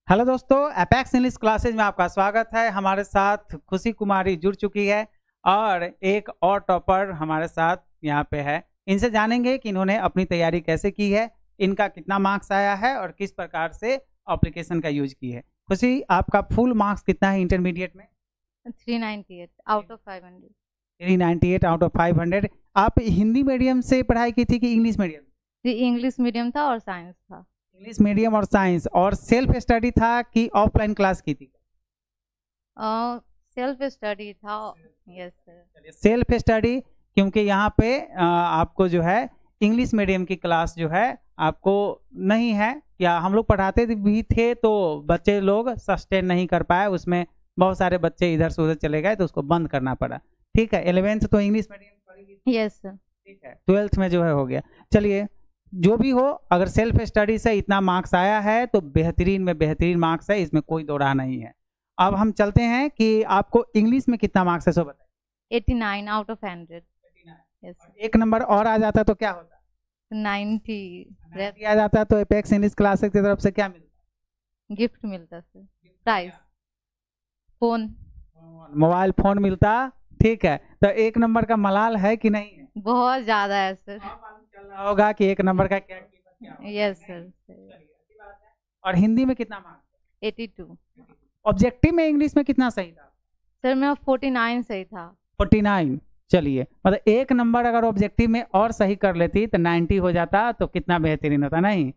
Hello दोस्तों, apex English classes में आपका स्वागत है। हमारे साथ खुशी कुमारी जुड़ चुकी है और एक और टॉपर हमारे साथ यहाँ पे है। इनसे जानेंगे कि इन्होंने अपनी तैयारी कैसे की है, इनका कितना मार्क्स आया है और किस प्रकार से एप्लीकेशन का यूज की है। खुशी, आपका फुल मार्क्स कितना है इंटरमीडिएट में? 398 आउट ऑफ 500। 398 out of 500। आप हिंदी मीडियम से पढ़ाई की थी कि इंग्लिश मीडियम? जी, इंग्लिश मीडियम था और साइंस था। इंग्लिश मीडियम और साइंस। और सेल्फ स्टडी था कि ऑफलाइन क्लास की थी? सेल्फ स्टडी था। Yes sir. सेल्फ स्टडी, क्योंकि यहाँ पे आपको जो है इंग्लिश मीडियम की क्लास जो है आपको नहीं है, या हम लोग पढ़ाते भी थे तो बच्चे लोग सस्टेन नहीं कर पाए, उसमें बहुत सारे बच्चे इधर से उधर चले गए तो उसको बंद करना पड़ा। ठीक है, 11th तो इंग्लिश मीडियम पढ़ी? Yes sir. ठीक है, 12th में जो है हो गया। चलिए, जो भी हो, अगर सेल्फ स्टडी से इतना मार्क्स आया है तो बेहतरीन में बेहतरीन मार्क्स है, इसमें कोई दो राह नहीं है। अब हम चलते हैं कि आपको इंग्लिश में कितना मार्क्स है, सो बताइए। 89 आउट ऑफ 100। यस। एक नंबर और आ जाता तो क्या होता? 90 आ जाता तो एपेक्स इंग्लिश क्लासेस की तरफ से क्या मिलता? गिफ्ट मिलता sir. Price phone, mobile phone मिलता। ठीक है, तो एक नंबर का मलाल है कि नहीं है? बहुत ज्यादा है सर। चल रहा होगा कि एक नंबर का क्या कीमत क्या होगा। Yes sir. और हिंदी में कितना मार्क्स? 82। ऑब्जेक्टिव में इंग्लिश में कितना सही था? सर मेरा 49 सही था। 49। चलिए, मतलब एक नंबर अगर ऑब्जेक्टिव में और सही कर लेती तो 90 हो जाता, तो कितना बेहतरीन होता। नहीं,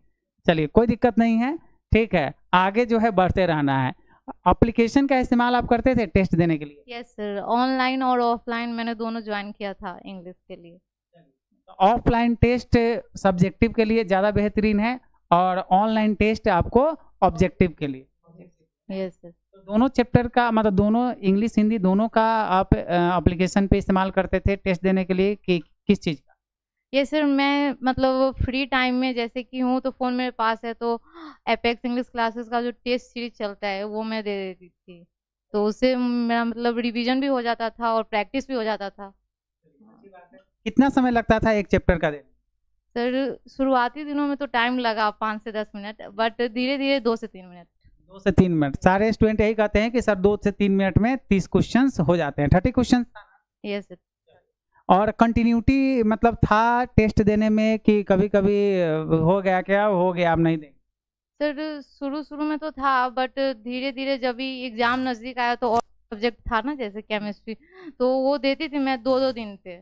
चलिए कोई दिक्कत नहीं है। ठीक है, आगे जो है बढ़ते रहना है। एप्लीकेशन का इस्तेमाल आप करते थे टेस्ट देने के लिए? यस सर, ऑनलाइन और ऑफलाइन मैंने दोनों ज्वाइन किया था इंग्लिश के लिए। ऑफलाइन टेस्ट सब्जेक्टिव के लिए ज़्यादा बेहतरीन है और ऑनलाइन टेस्ट आपको ऑब्जेक्टिव के लिए। Yes sir. तो दोनों चैप्टर का, मतलब दोनों इंग्लिश हिंदी दोनों का आप एप्लीकेशन पे इस्तेमाल करते थे टेस्ट देने के लिए कि किस चीज़ का? ये सर मैं मतलब फ्री टाइम में जैसे कि हूँ तो फ़ोन मेरे पास है, तो एपेक्स इंग्लिश क्लासेस का जो टेस्ट सीरीज चलता है वो मैं दे देती थी, तो उससे मेरा मतलब रिवीजन भी हो जाता था और प्रैक्टिस भी हो जाता था। कितना समय लगता था एक चैप्टर का देने? सर शुरुआती दिनों में तो टाइम लगा 5 से 10 मिनट, बट धीरे धीरे 2 से 3 मिनट। 2 से 3 मिनट। सारे स्टूडेंट यही कहते हैं कि सर 2 से 3 मिनट में 30 क्वेश्चन हो जाते हैं। 30 क्वेश्चन। Yes sir. और कंटिन्यूटी मतलब था टेस्ट देने में कि कभी कभी हो गया, क्या हो गया आप नहीं देंगे? सर शुरू शुरू में तो था, बट धीरे धीरे जब भी एग्जाम नज़दीक आया तो और सब्जेक्ट था ना जैसे केमिस्ट्री, तो वो देती थी मैं 2-2 दिन पे।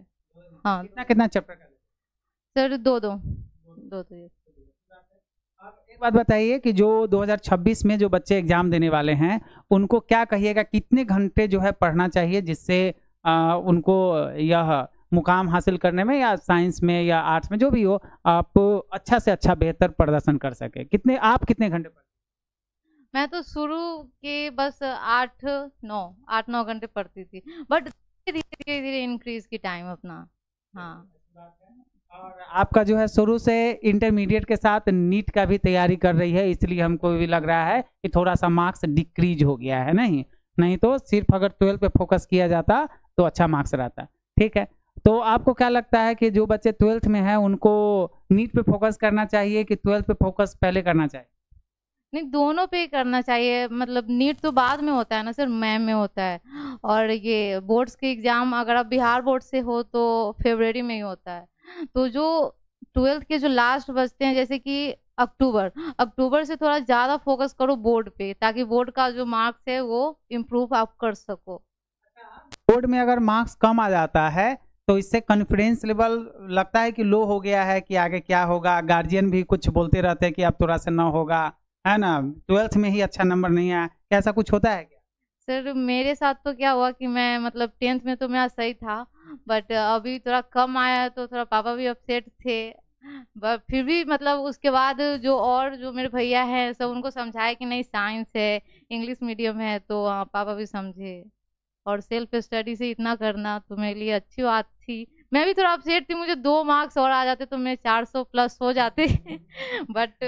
हाँ। कितना कितना चैप्टर का? सर 2-2 2-2। आप एक बात बताइए कि जो 2026 में जो बच्चे एग्जाम देने वाले हैं उनको क्या कहिएगा, कितने घंटे जो है पढ़ना चाहिए जिससे उनको यह मुकाम हासिल करने में, या साइंस में या आर्ट्स में जो भी हो, आप अच्छा से अच्छा बेहतर प्रदर्शन कर सके? आप कितने घंटे पढ़ते? मैं तो शुरू के बस 8-9 घंटे पढ़ती थी, बट धीरे धीरे इंक्रीज की टाइम अपना। हाँ। और आपका जो है शुरू से इंटरमीडिएट के साथ नीट का भी तैयारी कर रही है, इसलिए हमको भी लग रहा है कि थोड़ा सा मार्क्स डिक्रीज हो गया है। नहीं तो सिर्फ अगर 12 पे फोकस किया जाता तो अच्छा मार्क्स रहता। ठीक है, तो आपको क्या लगता है कि जो बच्चे 12th में हैं उनको नीट पे फोकस करना चाहिए कि 12th पे फोकस पहले करना चाहिए? नहीं, दोनों पे ही करना चाहिए। मतलब नीट तो बाद में होता है ना सर, मई में होता है, और ये बोर्ड्स के एग्जाम अगर आप बिहार बोर्ड से हो तो फरवरी में ही होता है। तो जो 12th के जो लास्ट बचते हैं जैसे कि अक्टूबर से थोड़ा ज़्यादा फोकस करो बोर्ड पे, ताकि बोर्ड का जो मार्क्स है वो इम्प्रूव आप कर सको। बोर्ड में अगर मार्क्स कम आ जाता है तो इससे कॉन्फिडेंस लेवल लगता है कि लो हो गया है कि आगे क्या होगा। गार्जियन भी कुछ बोलते रहते हैं कि अब थोड़ा सा ना होगा, है ना, 12th में ही अच्छा नंबर नहीं आया, क्या ऐसा कुछ होता है क्या? सर मेरे साथ तो क्या हुआ कि मैं मतलब 10th में तो मेरा सही था, बट अभी थोड़ा कम आया तो थोड़ा पापा भी अपसेट थे, बट फिर भी मतलब उसके बाद जो मेरे भैया हैं सब उनको समझाया कि नहीं साइंस है, इंग्लिश मीडियम है, तो पापा भी समझे। और सेल्फ स्टडी से इतना करना तो मेरे लिए अच्छी बात थी। मैं भी थोड़ा अपसेट थी, मुझे 2 मार्क्स और आ जाते तो मैं 400 प्लस हो जाते बट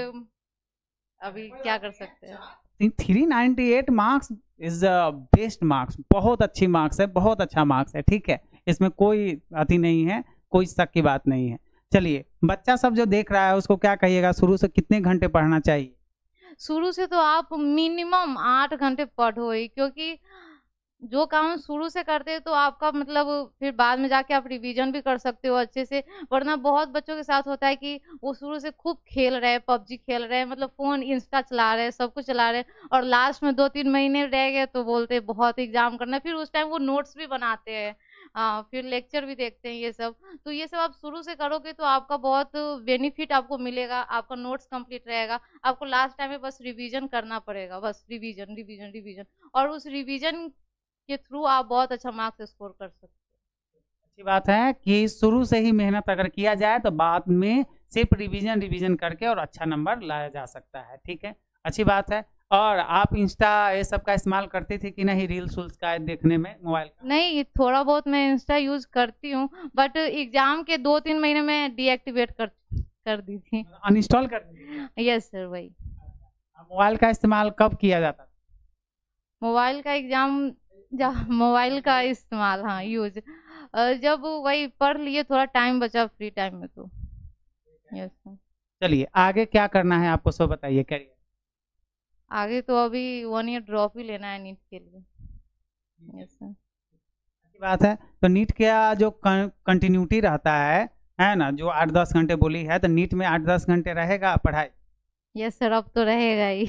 अभी क्या कर सकते हैं। 398 मार्क्स इज बेस्ट मार्क्स, बहुत अच्छी मार्क्स है, बहुत अच्छा मार्क्स है। ठीक है, इसमें कोई अति नहीं है, कोई शक की बात नहीं है। चलिए, बच्चा सब जो देख रहा है उसको क्या कहिएगा, शुरू से कितने घंटे पढ़ना चाहिए? शुरू से तो आप मिनिमम 8 घंटे पढ़ो ही, क्योंकि जो काम शुरू से करते हैं तो आपका मतलब फिर बाद में जाके आप रिवीजन भी कर सकते हो अच्छे से। वरना बहुत बच्चों के साथ होता है कि वो शुरू से खूब खेल रहे हैं, पबजी खेल रहे हैं, मतलब फ़ोन, इंस्टा चला रहे हैं, सब कुछ चला रहे हैं, और लास्ट में 2-3 महीने रह गए तो बोलते हैं बहुत एग्ज़ाम करना है। फिर उस टाइम वो नोट्स भी बनाते हैं, फिर लेक्चर भी देखते हैं ये सब। तो ये सब आप शुरू से करोगे तो आपका बहुत बेनिफिट आपको मिलेगा, आपका नोट्स कंप्लीट रहेगा। आपको लास्ट टाइम में बस रिवीजन करना पड़ेगा, बस रिवीजन, रिवीजन, रिवीजन, और उस रिवीजन के थ्रू आप बहुत अच्छा मार्क्स स्कोर कर सकते हो। अच्छी बात है कि शुरू से ही मेहनत अगर किया जाए तो बाद में सिर्फ रिवीजन करके और अच्छा नंबर लाया जा सकता है। ठीक है, अच्छी बात है। और आप इंस्टा ये सब का इस्तेमाल करती थी कि नहीं, रील्स उल्स का देखने में मोबाइल का? नहीं, थोड़ा बहुत मैं इंस्टा यूज़ करती हूँ, बट एग्ज़ाम के 2-3 महीने में डीएक्टिवेट कर दी थी। अनइंस्टॉल कर दी? यस सर, वही। मोबाइल का इस्तेमाल कब किया जाता था? मोबाइल का इस्तेमाल, हाँ, यूज़ जब वही पढ़ लिए, थोड़ा टाइम बचा फ्री टाइम में तो। Yes sir. चलिए, आगे क्या करना है आपको सो बताइए, करिए। आगे तो अभी 1 ईयर ड्रॉप ही लेना है नीट के लिए। Yes sir. अच्छी बात है। तो नीट का जो कंटिन्यूटी रहता है ना, जो 8-10 घंटे बोली है, तो नीट में 8-10 घंटे रहेगा पढ़ाई? यस सर, अब तो रहेगा ही।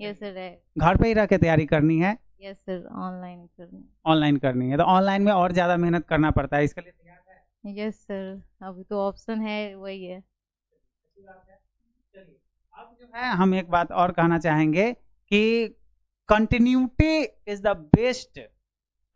यस सर, रहेगा। घर पे ही रह के तैयारी करनी है? यस सर, ऑनलाइन करनी। ऑनलाइन करनी है, तो ऑनलाइन में और ज़्यादा मेहनत करना पड़ता है, इसके लिए तैयार है? यस सर, अभी तो ऑप्शन है वही है। अच्छी बात है। चलिए, अब जो है हम एक बात और कहना चाहेंगे कि कंटिन्यूटी इज द बेस्ट,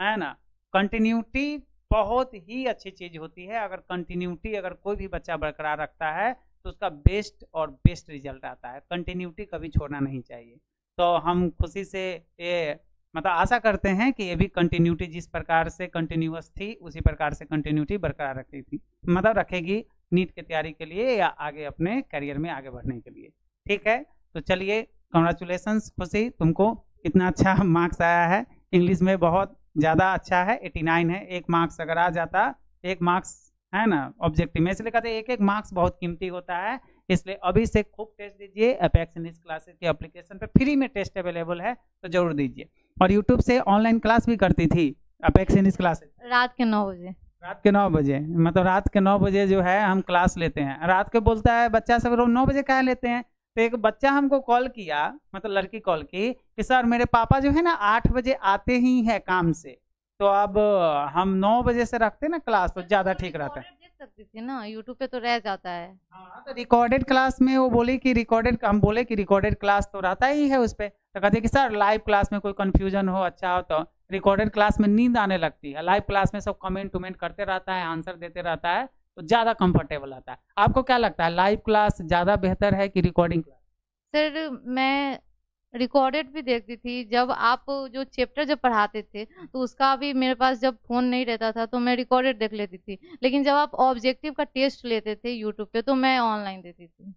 है ना। कंटिन्यूटी बहुत ही अच्छी चीज होती है। अगर कंटिन्यूटी अगर कोई भी बच्चा बरकरार रखता है तो उसका बेस्ट और बेस्ट रिजल्ट आता है। कंटिन्यूटी कभी छोड़ना नहीं चाहिए। तो हम खुशी से ये मतलब आशा करते हैं कि ये भी कंटिन्यूटी जिस प्रकार से कंटिन्यूअस थी उसी प्रकार से कंटिन्यूटी बरकरार रखती थी, मतलब रखेगी नीट की तैयारी के लिए या आगे अपने करियर में आगे बढ़ने के लिए। ठीक है, तो चलिए, कॉन्ग्रेचुलेसन्स खुशी, तुमको इतना अच्छा मार्क्स आया है। इंग्लिश में बहुत ज़्यादा अच्छा है, 89 है। 1 मार्क्स अगर आ जाता, 1 मार्क्स है ना ऑब्जेक्टिव में, इसलिए कहते हैं 1-1 मार्क्स बहुत कीमती होता है। इसलिए अभी से खूब टेस्ट दीजिए। अपेक्स इंग्लिश क्लासेस के एप्लीकेशन पे फ्री में टेस्ट अवेलेबल है, तो जरूर दीजिए। और यूट्यूब से ऑनलाइन क्लास भी करती थी अपेक्स इंग्लिश क्लासेस? रात के 9 बजे। रात के 9 बजे, मतलब रात के 9 बजे जो है हम क्लास लेते हैं। रात के बोलता है बच्चा सब, रोज 9 बजे कहाँ लेते हैं? तो एक बच्चा हमको कॉल किया, मतलब लड़की कॉल की कि सर मेरे पापा जो है ना 8 बजे आते ही है काम से, तो अब हम 9 बजे से रखते ना क्लास तो ज़्यादा ठीक रहता है। देख सकती थी ना, यूट्यूब पे तो रह जाता है। हाँ, तो रिकॉर्डेड क्लास में वो बोली कि हम बोले कि रिकॉर्डेड क्लास तो रहता ही है उस पर। तो कहते कि सर लाइव क्लास में कोई कन्फ्यूजन हो, अच्छा हो, तो रिकॉर्डेड क्लास में नींद आने लगती है। लाइव क्लास में सब कमेंट वमेंट करते रहता है, आंसर देते रहता है, तो ज़्यादा कंफर्टेबल आता है। आपको क्या लगता है, लाइव क्लास ज़्यादा बेहतर है कि रिकॉर्डिंग क्लास? सर, मैं रिकॉर्डेड भी देखती थी। जब आप जो चैप्टर जब पढ़ाते थे तो उसका भी मेरे पास जब फ़ोन नहीं रहता था तो मैं रिकॉर्डेड देख लेती थी। लेकिन जब आप ऑब्जेक्टिव का टेस्ट लेते थे यूट्यूब पे तो मैं ऑनलाइन देती थी।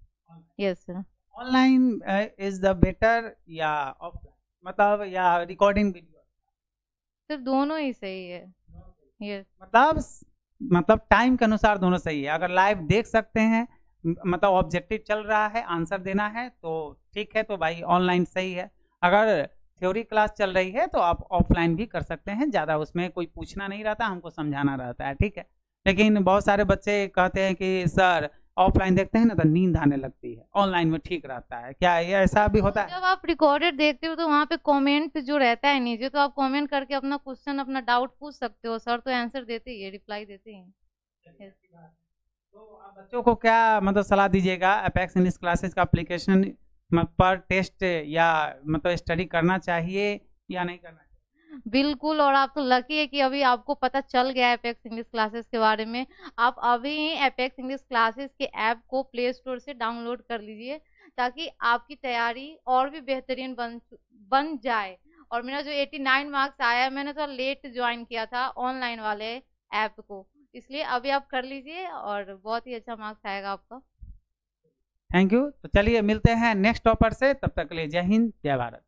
Yes sir. Online is the better या ऑफलाइन, मतलब या रिकॉर्डिंग वीडियो? सर, दोनों ही सही है। यस। मतलब टाइम के अनुसार दोनों सही है। अगर लाइव देख सकते हैं, मतलब ऑब्जेक्टिव चल रहा है, आंसर देना है, तो ठीक है, तो भाई ऑनलाइन सही है। अगर थ्योरी क्लास चल रही है तो आप ऑफलाइन भी कर सकते हैं, ज़्यादा उसमें कोई पूछना नहीं रहता, हमको समझाना रहता है। ठीक है, लेकिन बहुत सारे बच्चे कहते हैं कि सर ऑफलाइन देखते हैं ना तो नींद आने लगती है, ऑनलाइन में ठीक रहता है। क्या ये ऐसा भी होता है? जब आप रिकॉर्डेड देखते हो तो वहाँ पे कमेंट जो रहता है नीचे, तो आप कमेंट करके अपना क्वेश्चन, अपना डाउट पूछ सकते हो। सर तो आंसर देते ही है, रिप्लाई देते ही हैं। Yes. तो आप बच्चों को क्या मतलब सलाह दीजिएगा, अपेक्स इंग्लिश क्लासेस का एप्लीकेशन पर टेस्ट या मतलब स्टडी करना चाहिए या नहीं करना चाहिए? बिल्कुल, और आप तो लकी है कि अभी आपको पता चल गया है अपेक्स इंग्लिश क्लासेस के बारे में। आप अभी अपेक्स इंग्लिश क्लासेस के ऐप को प्ले स्टोर से डाउनलोड कर लीजिए, ताकि आपकी तैयारी और भी बेहतरीन बन जाए। और मेरा जो 89 मार्क्स आया, मैंने थोड़ा लेट ज्वाइन किया था ऑनलाइन वाले ऐप को, इसलिए अभी आप कर लीजिए और बहुत ही अच्छा मार्क्स आएगा आपका। Thank you. तो चलिए मिलते हैं नेक्स्ट टॉपर से, तब तक के लिए जय हिंद, जय भारत।